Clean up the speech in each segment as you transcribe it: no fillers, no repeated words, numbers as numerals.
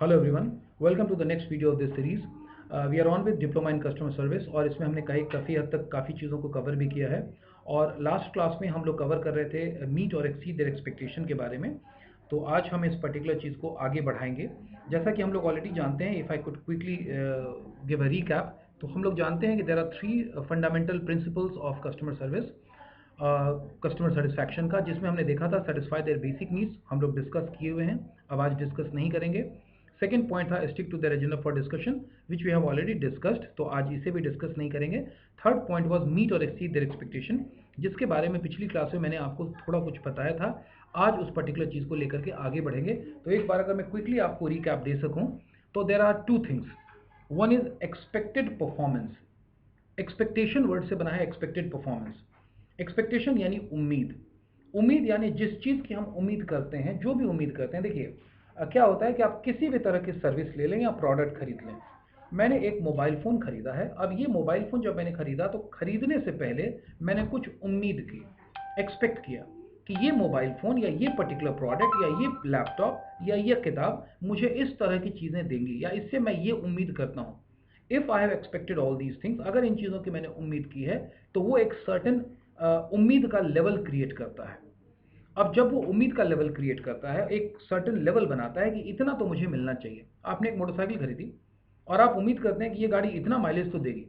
Hello everyone, welcome to the next video of this series. We are on with diploma in customer service और इसमें हमने काफ़ी हद तक काफ़ी चीज़ों को कवर भी किया है। और लास्ट क्लास में हम लोग कवर कर रहे थे मीट और एक्सीड देयर एक्सपेक्टेशन के बारे में। तो आज हम इस पर्टिकुलर चीज़ को आगे बढ़ाएंगे। जैसा कि हम लोग ऑलरेडी जानते हैं, if I could quickly give a recap, तो हम लोग जानते हैं कि there are three fundamental principles of customer service, customer satisfaction का, जिसमें हमने देखा था सेटिस्फाई देयर बेसिक नीड्स, हम लोग डिस्कस किए हुए हैं, अब आज डिस्कस नहीं करेंगे। सेकेंड पॉइंट था stick to their agenda for discussion, which we have already discussed, तो आज इसे भी डिस्कस नहीं करेंगे। थर्ड पॉइंट वाज मीट और एक्सीड देयर एक्सपेक्टेशन, जिसके बारे में पिछली क्लास में मैंने आपको थोड़ा कुछ बताया था। आज उस पर्टिकुलर चीज़ को लेकर के आगे बढ़ेंगे। तो एक बार अगर मैं क्विकली आपको रिकैप दे सकूं, तो there are two things. One is expected performance. Expectation word से बना है एक्सपेक्टेड परफॉर्मेंस। एक्सपेक्टेशन यानी उम्मीद। उम्मीद यानी जिस चीज़ की हम उम्मीद करते हैं, जो भी उम्मीद करते हैं। देखिए क्या होता है कि आप किसी भी तरह की सर्विस ले लें या प्रोडक्ट खरीद लें। मैंने एक मोबाइल फ़ोन खरीदा है। अब ये मोबाइल फ़ोन जब मैंने खरीदा तो खरीदने से पहले मैंने कुछ उम्मीद की, एक्सपेक्ट किया कि ये मोबाइल फ़ोन या ये पर्टिकुलर प्रोडक्ट या ये लैपटॉप या ये किताब मुझे इस तरह की चीज़ें देंगी, या इससे मैं ये उम्मीद करता हूँ। If I have expected all these things, अगर इन चीज़ों की मैंने उम्मीद की है, तो वो एक सर्टेन उम्मीद का लेवल क्रिएट करता है। अब जब वो उम्मीद का लेवल क्रिएट करता है, एक सर्टेन लेवल बनाता है कि इतना तो मुझे मिलना चाहिए। आपने एक मोटरसाइकिल खरीदी और आप उम्मीद करते हैं कि ये गाड़ी इतना माइलेज तो देगी,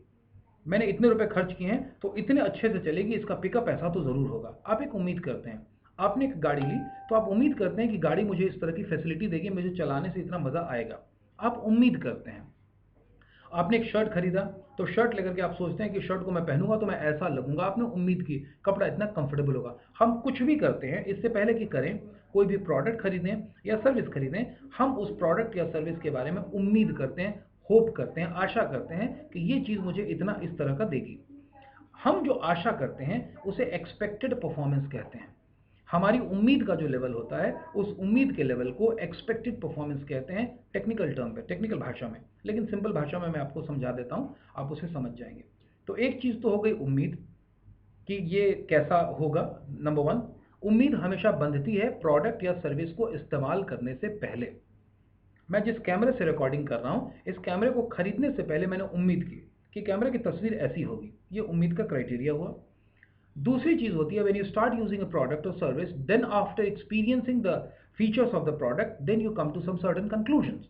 मैंने इतने रुपए खर्च किए हैं तो इतने अच्छे से चलेगी, इसका पिकअप ऐसा तो ज़रूर होगा। आप एक उम्मीद करते हैं। आपने एक गाड़ी ली तो आप उम्मीद करते हैं कि गाड़ी मुझे इस तरह की फैसिलिटी देगी, मुझे चलाने से इतना मज़ा आएगा। आप उम्मीद करते हैं। आपने एक शर्ट खरीदा तो शर्ट लेकर के आप सोचते हैं कि शर्ट को मैं पहनूंगा तो मैं ऐसा लगूंगा। आपने उम्मीद की कपड़ा इतना कंफर्टेबल होगा। हम कुछ भी करते हैं इससे पहले कि करें, कोई भी प्रोडक्ट खरीदें या सर्विस खरीदें, हम उस प्रोडक्ट या सर्विस के बारे में उम्मीद करते हैं, होप करते हैं, आशा करते हैं कि ये चीज़ मुझे इतना इस तरह का देगी। हम जो आशा करते हैं उसे एक्सपेक्टेड परफॉर्मेंस कहते हैं। हमारी उम्मीद का जो लेवल होता है, उस उम्मीद के लेवल को एक्सपेक्टेड परफॉर्मेंस कहते हैं, टेक्निकल टर्म पे, टेक्निकल भाषा में। लेकिन सिंपल भाषा में मैं आपको समझा देता हूं, आप उसे समझ जाएंगे। तो एक चीज़ तो हो गई उम्मीद कि ये कैसा होगा। नंबर वन, उम्मीद हमेशा बंधती है प्रोडक्ट या सर्विस को इस्तेमाल करने से पहले। मैं जिस कैमरे से रिकॉर्डिंग कर रहा हूं, इस कैमरे को खरीदने से पहले मैंने उम्मीद की कि कैमरे की तस्वीर ऐसी होगी। ये उम्मीद का क्राइटेरिया हुआ। दूसरी चीज होती है, when you start using a product और service, then after experiencing the features of the product, then you come to some certain conclusions.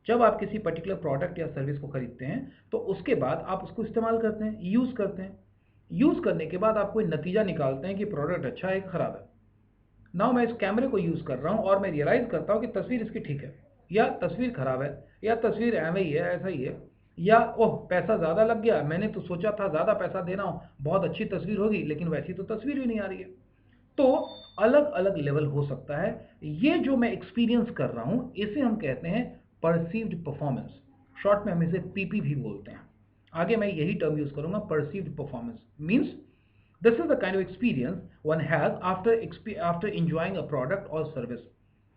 जब आप किसी पर्टिकुलर प्रोडक्ट या सर्विस को खरीदते हैं तो उसके बाद आप उसको इस्तेमाल करते हैं, यूज करते हैं। यूज करने के बाद आप कोई नतीजा निकालते हैं कि प्रोडक्ट अच्छा है कि खराब है। नाउ मैं इस कैमरे को यूज कर रहा हूं और मैं रियलाइज करता हूं कि तस्वीर इसकी ठीक है, या तस्वीर खराब है, या तस्वीर ऐसे ही है, ऐसा ही है, या ओह पैसा ज़्यादा लग गया, मैंने तो सोचा था ज़्यादा पैसा देना हो, बहुत अच्छी तस्वीर होगी, लेकिन वैसी तो तस्वीर ही नहीं आ रही है। तो अलग अलग लेवल हो सकता है। ये जो मैं एक्सपीरियंस कर रहा हूं, इसे हम कहते हैं परसीव्ड परफॉर्मेंस। शॉर्ट में हम इसे पीपी भी बोलते हैं। आगे मैं यही टर्म यूज करूंगा, perceived performance means this is the kind of experience one has after enjoying a product or service.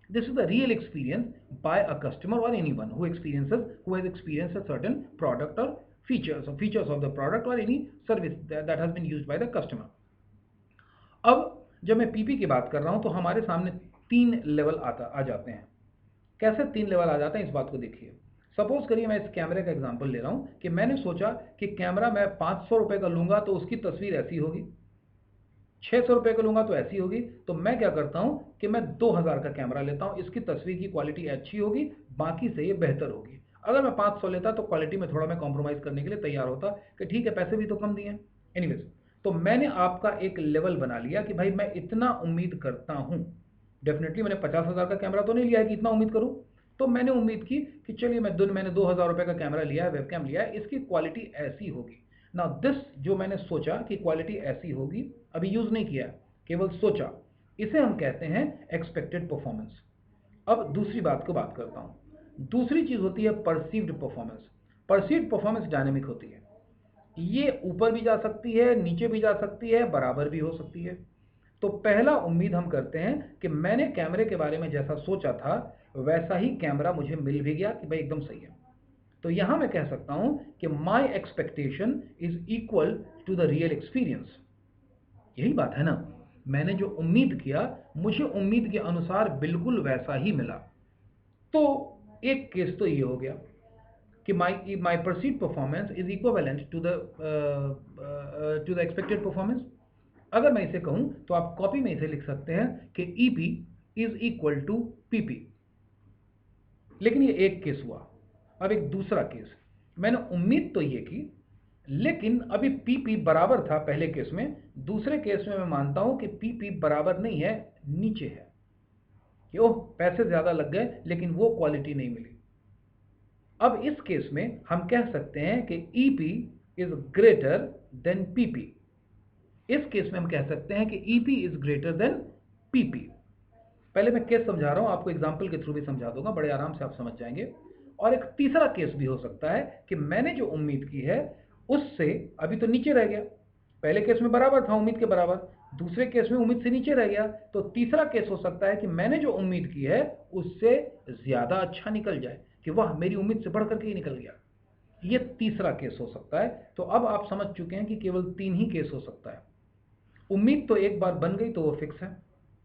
This is the real experience by a customer or anyone who has experienced a certain product or features of the product or any service that has been used by the customer. अब जब मैं PP की बात कर रहा हूं तो हमारे सामने तीन लेवल आ जाते हैं। कैसे तीन लेवल आ जाते हैं, इस बात को देखिए। सपोज करिए मैं इस कैमरे का एग्जांपल ले रहा हूं कि मैंने सोचा कि कैमरा मैं 500 रुपए का लूंगा तो उसकी तस्वीर ऐसी होगी, 600 रुपए का लूंगा तो ऐसी होगी। तो मैं क्या करता हूं कि मैं 2000 का कैमरा लेता हूं, इसकी तस्वीर की क्वालिटी अच्छी होगी, बाकी से ये बेहतर होगी। अगर मैं 500 लेता तो क्वालिटी में थोड़ा मैं कॉम्प्रोमाइज करने के लिए तैयार होता कि ठीक है, पैसे भी तो कम दिए। एनीवेज, तो मैंने आपका एक लेवल बना लिया कि भाई मैं इतना उम्मीद करता हूं। डेफिनेटली मैंने 50,000 का कैमरा तो नहीं लिया है कि इतना उम्मीद करूं। तो मैंने उम्मीद की कि चलिए मैंने 2000 रुपए का कैमरा लिया है, वेबकैम लिया है, इसकी क्वालिटी ऐसी होगी। नाउ दिस, जो मैंने सोचा कि क्वालिटी ऐसी होगी, अभी यूज नहीं किया, केवल सोचा, इसे हम कहते हैं एक्सपेक्टेड परफॉर्मेंस। अब दूसरी बात करता हूं। दूसरी चीज होती है perceived performance. Perceived performance dynamic होती है। ये ऊपर भी जा सकती है, नीचे भी जा सकती है, बराबर भी हो सकती है। तो पहला उम्मीद हम करते हैं कि मैंने कैमरे के बारे में जैसा सोचा था वैसा ही कैमरा मुझे मिल भी गया कि भाई एकदम सही है। तो यहां मैं कह सकता हूं कि my expectation is equal to the real experience. यही बात है ना, मैंने जो उम्मीद किया मुझे उम्मीद के अनुसार बिल्कुल वैसा ही मिला। तो एक केस तो ये हो गया कि my perceived performance is equivalent to the expected performance. अगर मैं इसे कहूं तो आप कॉपी में इसे लिख सकते हैं कि EP is equal to PP। लेकिन ये एक केस हुआ। अब एक दूसरा केस, मैंने उम्मीद तो ये की, लेकिन अभी PP बराबर था पहले केस में। दूसरे केस में मैं मानता हूं कि PP बराबर नहीं है, नीचे है, कि ओह पैसे ज्यादा लग गए लेकिन वो क्वालिटी नहीं मिली। अब इस केस में हम कह सकते हैं कि EP is greater than PP। इस केस में हम कह सकते हैं कि EP is greater than PP। पहले मैं केस समझा रहा हूं, आपको एग्जांपल के थ्रू भी समझा दूंगा, बड़े आराम से आप समझ जाएंगे। और एक तीसरा केस भी हो सकता है कि मैंने जो उम्मीद की है उससे अभी तो नीचे रह गया। पहले केस में बराबर था, उम्मीद के बराबर, दूसरे केस में उम्मीद से नीचे रह गया। तो तीसरा केस हो सकता है कि मैंने जो उम्मीद की है उससे ज्यादा अच्छा निकल जाए, कि वह मेरी उम्मीद से बढ़ करके ही निकल गया। ये तीसरा केस हो सकता है। तो अब आप समझ चुके हैं कि केवल 3 ही केस हो सकता है। उम्मीद तो एक बार बन गई तो वो फिक्स है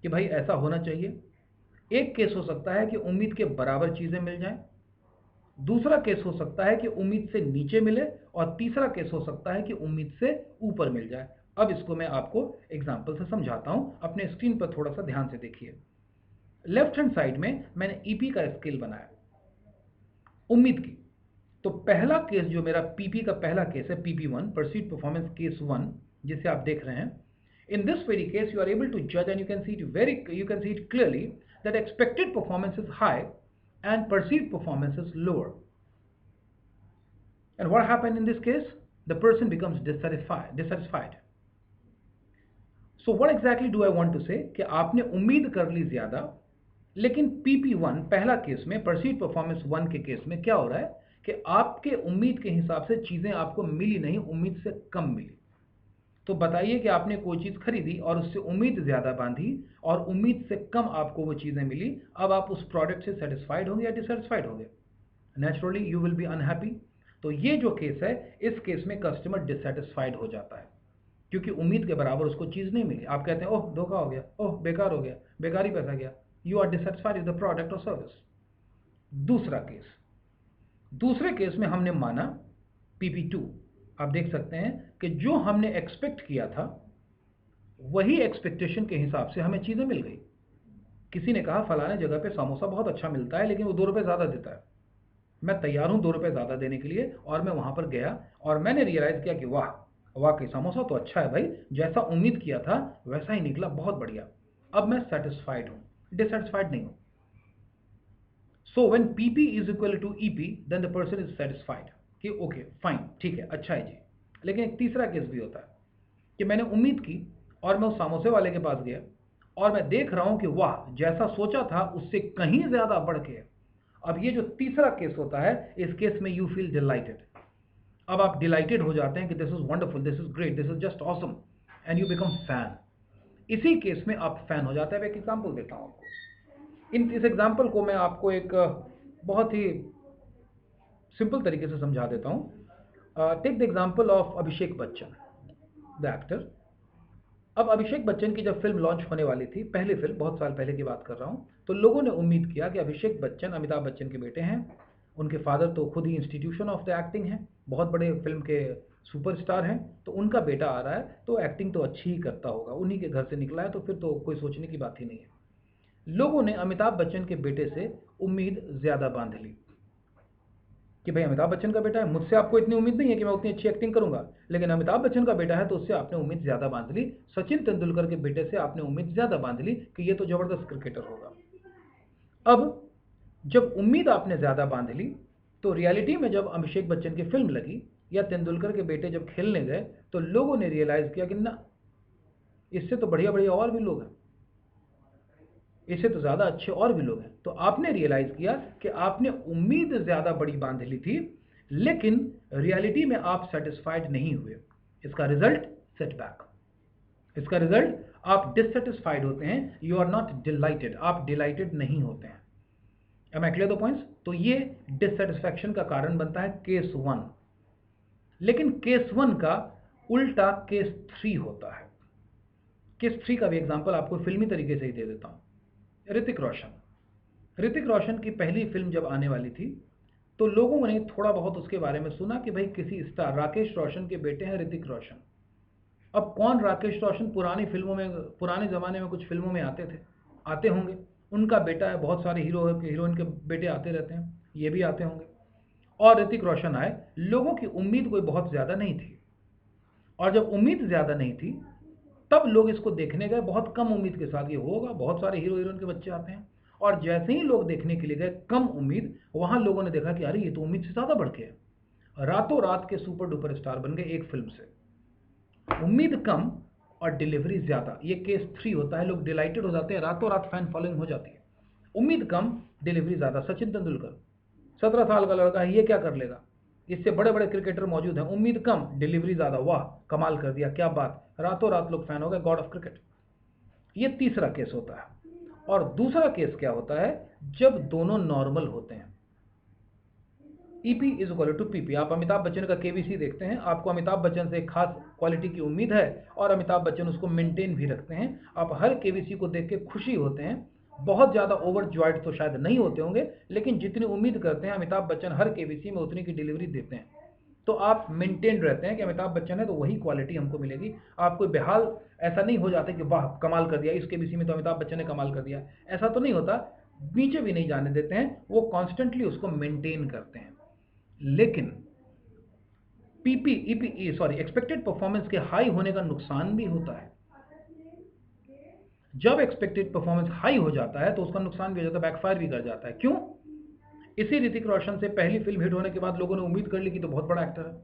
कि भाई ऐसा होना चाहिए। एक केस हो सकता है कि उम्मीद के बराबर चीजें मिल जाएं, दूसरा केस हो सकता है कि उम्मीद से नीचे मिले, और तीसरा केस हो सकता है कि उम्मीद से ऊपर मिल जाए। अब इसको मैं आपको एग्जांपल से समझाता हूं, अपने स्क्रीन पर थोड़ा सा ध्यान से देखिए। लेफ्ट हैंड साइड में मैंने ईपी का स्केल बनाया उम्मीद की। तो पहला केस जो मेरा पीपी का पहला केस है, PP1 परसीव्ड परफॉर्मेंस केस 1, जिसे आप देख रहे हैं, in this very case you are able to judge and you can see it clearly that expected performance is high and perceived performance is lower. And what happened in this case? The person becomes dissatisfied. So what exactly do I want to say? कि आपने उम्मीद कर ली ज्यादा, लेकिन PP1 पहला case में, perceived performance 1 के case में क्या हो रहा है कि आपके उम्मीद के हिसाब से चीजें आपको मिली नहीं, उम्मीद से कम मिली। तो बताइए कि आपने कोई चीज खरीदी और उससे उम्मीद ज्यादा बांधी और उम्मीद से कम आपको वो चीजें मिली। अब आप उस प्रोडक्ट से सेटिस्फाइड होंगे या डिससेटिस्फाइड होंगे? Naturally you will be unhappy. तो ये जो केस है, इस केस में कस्टमर डिससेटिस्फाइड हो जाता है, क्योंकि उम्मीद के बराबर उसको चीज नहीं मिली। आप कहते हैं ओह धोखा हो गया, ओह बेकार हो गया, बेकार ही पैसा गया। You are dissatisfied with the product और सर्विस। दूसरा केस, दूसरे केस में हमने माना PP2। आप देख सकते हैं कि जो हमने एक्सपेक्ट किया था वही एक्सपेक्टेशन के हिसाब से हमें चीजें मिल गई। किसी ने कहा फलाने जगह पे समोसा बहुत अच्छा मिलता है लेकिन वो 2 रुपए ज्यादा देता है। मैं तैयार हूं 2 रुपए ज्यादा देने के लिए, और मैं वहां पर गया और मैंने रियलाइज किया कि वाह वाकई समोसा तो अच्छा है भाई, जैसा उम्मीद किया था वैसा ही निकला, बहुत बढ़िया। अब मैं सेटिस्फाइड हूं, डिससेटिस्फाइड नहीं हूं। So when PP is equal to EP then the person is satisfied, कि ओके फाइन, ठीक है, अच्छा है जी। लेकिन एक तीसरा केस भी होता है कि मैंने उम्मीद की और मैं उस समोसे वाले के पास गया और मैं देख रहा हूं कि वाह जैसा सोचा था उससे कहीं ज्यादा बढ़ के। अब ये जो तीसरा केस होता है, इस केस में यू फील डिलाइटेड। अब आप डिलाइटेड हो जाते हैं कि this is wonderful, this is great, this is just awesome, and you become fan. इसी केस में आप फैन हो जाते हैं। मैं एक एग्जांपल देता हूं आपको। इस एग्जांपल को मैं आपको एक बहुत ही सिंपल तरीके से समझा देता हूं। Take the example of Abhishek Bachchan, the actor. अब अभिषेक बच्चन की जब फिल्म लॉन्च होने वाली थी, पहली फिल्म, बहुत साल पहले की बात कर रहा हूं, तो लोगों ने उम्मीद किया कि अभिषेक बच्चन अमिताभ बच्चन के बेटे हैं। उनके फादर तो खुद ही इंस्टीट्यूशन ऑफ द एक्टिंग है, बहुत बड़े फिल्म के सुपरस्टार हैं। तो उनका बेटा आ रहा है तो एक्टिंग तो अच्छी ही करता होगा, उन्हीं के घर से निकला है तो फिर तो कोई सोचने की बात ही नहीं है। लोगों ने अमिताभ बच्चन के बेटे से उम्मीद ज्यादा बांध ली कि भाई अमिताभ बच्चन का बेटा है, मुझसे आपको इतनी उम्मीद नहीं है कि मैं उतनी अच्छी एक्टिंग करूंगा, लेकिन अमिताभ बच्चन का बेटा है तो उससे आपने उम्मीद ज्यादा बांध ली। सचिन तेंदुलकर के बेटे से आपने उम्मीद ज्यादा बांध ली कि ये तो जबरदस्त क्रिकेटर होगा। अब जब उम्मीद आपने ज्यादा बांध ली तो रियलिटी में जब अभिषेक बच्चन की फिल्म लगी या तेंदुलकर के बेटे जब खेलने गए तो लोगों ने रियलाइज किया कि ना, इससे तो बढ़िया बढ़िया और भी लोग हैं, इससे तो ज्यादा अच्छे और भी लोग हैं। तो आपने रियलाइज किया कि आपने उम्मीद ज्यादा बड़ी बांध ली थी, लेकिन रियलिटी में आप सेटिस्फाइड नहीं हुए। इसका रिजल्ट सेटबैक, इसका रिजल्ट आप डिससेटिस्फाइड होते हैं। यू आर नॉट डिलाइटेड, आप डिलाइटेड नहीं होते हैं। Am I clear the points? तो ये डिससेटिस्फैक्शन का कारण बनता है केस 1। लेकिन केस 1 का उल्टा केस 3 होता है। केस 3 का भी एग्जांपल आपको फिल्मी तरीके से ही दे देता हूं। ऋतिक रोशन, ऋतिक रोशन की पहली फिल्म जब आने वाली थी तो लोगों ने थोड़ा बहुत उसके बारे में सुना कि भाई किसी स्टार राकेश रोशन के बेटे हैं ऋतिक रोशन। अब कौन राकेश रोशन पुरानी फिल्मों में, पुराने ज़माने में कुछ फिल्मों में आते थे, आते होंगे, उनका बेटा है, बहुत सारे हीरो हीरोइन के बेटे आते रहते हैं, ये भी आते होंगे। और ऋतिक रोशन आए, लोगों की उम्मीद कोई बहुत ज़्यादा नहीं थी, और जब उम्मीद ज़्यादा नहीं थी तब लोग इसको देखने गए बहुत कम उम्मीद के साथ, ये होगा, बहुत सारे हीरो हीरोइन के बच्चे आते हैं। और जैसे ही लोग देखने के लिए गए कम उम्मीद, वहाँ लोगों ने देखा कि अरे ये तो उम्मीद से ज़्यादा बढ़ के है, रातों रात के सुपर डुपर स्टार बन गए एक फिल्म से। उम्मीद कम और डिलीवरी ज़्यादा, ये केस 3 होता है। लोग डिलाइटेड हो जाते हैं, रातों रात फैन फॉलोइंग हो जाती है। उम्मीद कम, डिलीवरी ज़्यादा। सचिन तेंदुलकर 17 साल का लड़का है, ये क्या कर लेगा, इससे बड़े बड़े क्रिकेटर मौजूद हैं, उम्मीद कम, डिलीवरी ज़्यादा, वाह कमाल कर दिया, क्या बात, रातों रात लोग फैन हो गए, गॉड ऑफ क्रिकेट। ये तीसरा केस होता है। और दूसरा केस क्या होता है, जब दोनों नॉर्मल होते हैं। EP is equal to PP. आप अमिताभ बच्चन का केबीसी देखते हैं, आपको अमिताभ बच्चन से एक खास क्वालिटी की उम्मीद है और अमिताभ बच्चन उसको मेंटेन भी रखते हैं। आप हर केबीसी को देख के खुशी होते हैं, बहुत ज़्यादा ओवर जॉयड तो शायद नहीं होते होंगे, लेकिन जितनी उम्मीद करते हैं अमिताभ बच्चन हर केबीसी में उतनी की डिलीवरी देते हैं। तो आप मेंटेन रहते हैं कि अमिताभ बच्चन है तो वही क्वालिटी हमको मिलेगी। आप कोई बेहाल ऐसा नहीं हो जाता कि वाह कमाल कर दिया, इस केबीसी में तो अमिताभ बच्चन ने कमाल कर दिया, ऐसा तो नहीं होता। नीचे भी नहीं जाने देते हैं, वो कॉन्स्टेंटली उसको मेंटेन करते हैं। लेकिन PP EP sorry expected performance के हाई होने का नुकसान भी होता है। जब एक्सपेक्टेड परफॉर्मेंस हाई हो जाता है तो उसका नुकसान भी हो जाता है, बैकफायर भी कर जाता है। क्यों? इसी ऋतिक रोशन से पहली फिल्म हिट होने के बाद लोगों ने उम्मीद कर ली कि तो बहुत बड़ा एक्टर है।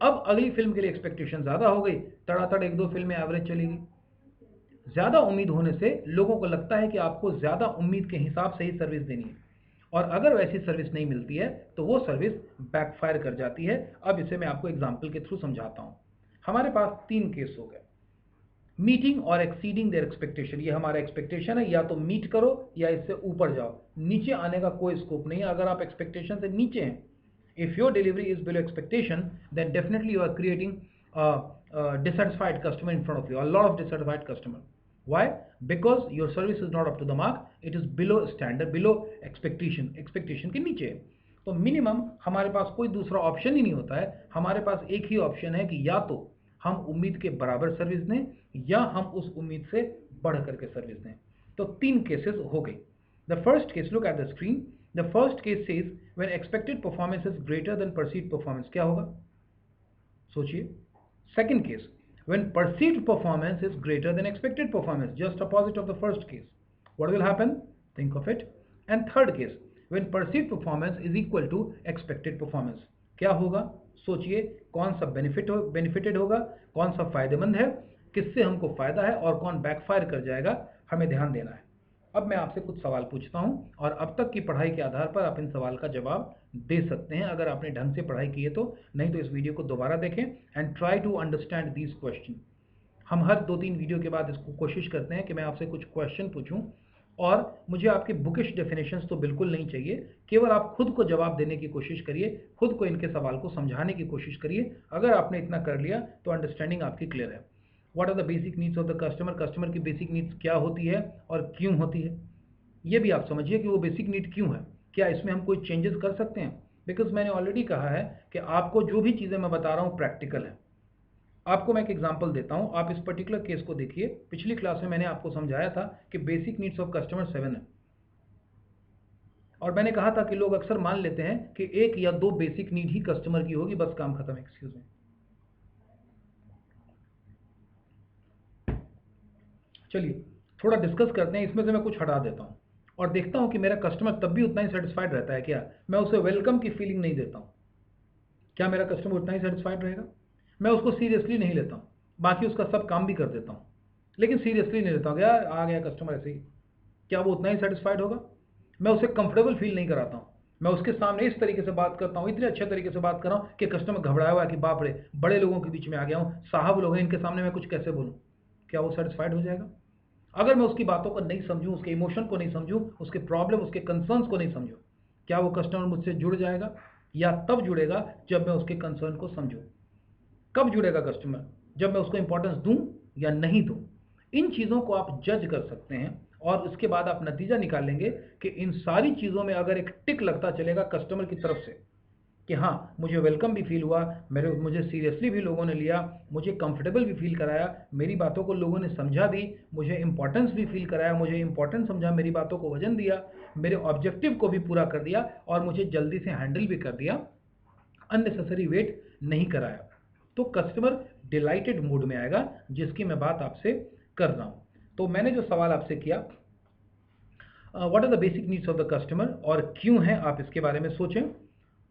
अब अगली फिल्म के लिए एक्सपेक्टेशन ज्यादा हो गई, तड़ातड़ एक दो फिल्में एवरेज चलेगी। ज्यादा उम्मीद होने से लोगों को लगता है कि आपको ज्यादा उम्मीद के हिसाब से ही सर्विस देनी है, और अगर वैसी सर्विस नहीं मिलती है तो वो सर्विस बैकफायर कर जाती है। अब इसे मैं आपको एग्जाम्पल के थ्रू समझाता हूं। हमारे पास 3 केस हो गए, मीटिंग और एक्सीडिंग देयर एक्सपेक्टेशन। ये हमारा एक्सपेक्टेशन है, या तो मीट करो या इससे ऊपर जाओ, नीचे आने का कोई स्कोप नहीं है। अगर आप एक्सपेक्टेशन से नीचे हैं, if your delivery is below expectation, then definitely you are creating dissatisfied customer in front of you, a lot of dissatisfied customer. Why? Because your service is not up to the mark, it is below standard, below expectation के नीचे। तो minimum हमारे पास कोई दूसरा option ही नहीं होता है, हमारे पास एक ही ऑप्शन है कि या तो हम उम्मीद के बराबर सर्विस दें या हम उस उम्मीद से बढ़ करके सर्विस दें। तो 3 केसेस हो गई। The first case, look at the screen, the first case says when expected performance is greater than perceived performance. क्या होगा, सोचिए। Second case, when perceived performance is greater than expected performance, just opposite of the first case. What will happen? Think of it. And third case, when perceived performance is equal to expected performance. क्या होगा, सोचिए। कौन सा benefited होगा, कौन सा फायदेमंद है, किससे हमको फायदा है, और कौन बैकफायर कर जाएगा, हमें ध्यान देना है। अब मैं आपसे कुछ सवाल पूछता हूं और अब तक की पढ़ाई के आधार पर आप इन सवाल का जवाब दे सकते हैं, अगर आपने ढंग से पढ़ाई की है तो। नहीं तो इस वीडियो को दोबारा देखें and try to understand these question. हम हर 2-3 वीडियो के बाद इसको कोशिश करते हैं कि मैं आपसे कुछ क्वेश्चन पूछूं, और मुझे आपकी बुकिश डेफिनेशंस तो बिल्कुल नहीं चाहिए, केवल आप खुद को जवाब देने की कोशिश करिए, खुद को इनके सवाल को समझाने की कोशिश करिए। अगर आपने इतना कर लिया तो अंडरस्टैंडिंग आपकी क्लियर है। What are the basic needs of the customer, customer की बेसिक नीड्स क्या होती है और क्यों होती है, ये भी आप समझिए कि वो बेसिक नीड क्यों है, क्या इसमें हम कोई चेंजेस कर सकते हैं। बिकॉज मैंने ऑलरेडी कहा है कि आपको जो भी चीज़ें मैं बता रहा हूँ प्रैक्टिकल है। आपको मैं एक एग्जांपल देता हूँ, आप इस पर्टिकुलर केस को देखिए। पिछली क्लास में मैंने आपको समझाया था कि बेसिक नीड्स ऑफ कस्टमर 7 है, और मैंने कहा था कि लोग अक्सर मान लेते हैं कि 1 या 2 बेसिक नीड ही कस्टमर की होगी, बस काम खत्म। एक्सक्यूज मी, चलिए थोड़ा डिस्कस करते हैं। इसमें से मैं कुछ हटा देता हूँ और देखता हूँ कि मेरा कस्टमर तब भी उतना ही सेटिस्फाइड रहता है क्या। मैं उसे वेलकम की फीलिंग नहीं देता हूँ, क्या मेरा कस्टमर उतना ही सेटिस्फाइड रहेगा। मैं उसको सीरियसली नहीं लेता हूँ, बाकी उसका सब काम भी कर देता हूँ, लेकिन सीरियसली नहीं लेता हूँ, यार आ गया कस्टमर ऐसे ही, क्या वो उतना ही सेटिस्फाइड होगा। मैं उसे कंफर्टेबल फील नहीं कराता हूँ, मैं उसके सामने इस तरीके से बात करता हूँ, इतने अच्छे तरीके से बात कर रहा हूँ कि कस्टमर घबराया हुआ है कि बाप रे बड़े लोगों के बीच में आ गया हूँ, साहब लोग हैं, इनके सामने मैं कुछ कैसे बोलूँ। क्या वो सेटिस्फाइड हो जाएगा? अगर मैं उसकी बातों को नहीं समझूं, उसके इमोशन को नहीं समझूं, उसके प्रॉब्लम, उसके कंसर्न्स को नहीं समझूं, क्या वो कस्टमर मुझसे जुड़ जाएगा? या तब जुड़ेगा जब मैं उसके कंसर्न को समझूं। कब जुड़ेगा कस्टमर? जब मैं उसको इंपॉर्टेंस दूं या नहीं दूं। इन चीज़ों को आप जज कर सकते हैं और उसके बाद आप नतीजा निकाल लेंगे कि इन सारी चीज़ों में अगर एक टिक लगता चलेगा कस्टमर की तरफ से कि हाँ, मुझे वेलकम भी फील हुआ, मुझे सीरियसली भी लोगों ने लिया, मुझे कंफर्टेबल भी फील कराया, मेरी बातों को लोगों ने समझा भी, मुझे इम्पोर्टेंस भी फील कराया, मुझे इम्पोर्टेंस समझा, मेरी बातों को वजन दिया, मेरे ऑब्जेक्टिव को भी पूरा कर दिया और मुझे जल्दी से हैंडल भी कर दिया, अननेसेसरी वेट नहीं कराया, तो कस्टमर डिलाइटेड मूड में आएगा, जिसकी मैं बात आपसे कर रहा हूँ। तो मैंने जो सवाल आपसे किया, what are the basic needs of the customer, और क्यों है, आप इसके बारे में सोचें।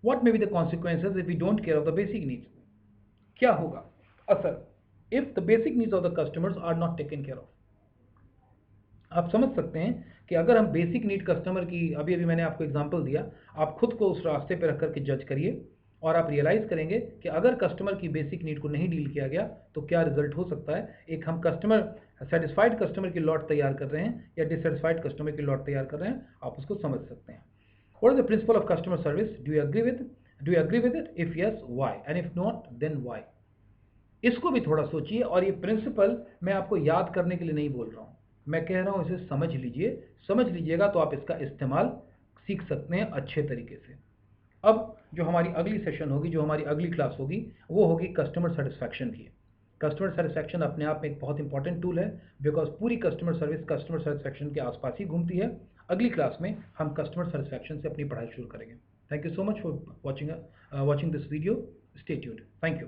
What may be the consequences if we don't care of the basic needs, क्या होगा असर if the basic needs of the customers are not taken care of. आप समझ सकते हैं कि अगर हम बेसिक नीड कस्टमर की, अभी अभी मैंने आपको एग्जांपल दिया, आप खुद को उस रास्ते पे रख करके जज करिए और आप रियलाइज करेंगे कि अगर कस्टमर की बेसिक नीड को नहीं डील किया गया तो क्या रिजल्ट हो सकता है। एक हम कस्टमर सेटिस्फाइड कस्टमर की लॉट तैयार कर रहे हैं या डिससेटिस्फाइड कस्टमर की लॉट तैयार कर रहे हैं, आप उसको समझ सकते हैं। What is the principle of customer service, do you agree with it, if yes why, and if not then why. इसको भी थोड़ा सोचिए, और ये प्रिंसिपल मैं आपको याद करने के लिए नहीं बोल रहा हूँ, मैं कह रहा हूँ इसे समझ लीजिए। समझ लीजिएगा तो आप इसका इस्तेमाल सीख सकते हैं अच्छे तरीके से। अब जो हमारी अगली सेशन होगी, जो हमारी अगली क्लास होगी, वो होगी कस्टमर सेटिस्फैक्शन की। कस्टमर सेटिस्फैक्शन अपने आप में एक बहुत इंपॉर्टेंट टूल है, बिकॉज पूरी कस्टमर सर्विस कस्टमर सेटिस्फैक्शन के आसपास ही घूमती है। अगली क्लास में हम कस्टमर सेटिस्फैक्शन से अपनी पढ़ाई शुरू करेंगे। Thank you so much for watching this video. Stay tuned. Thank you.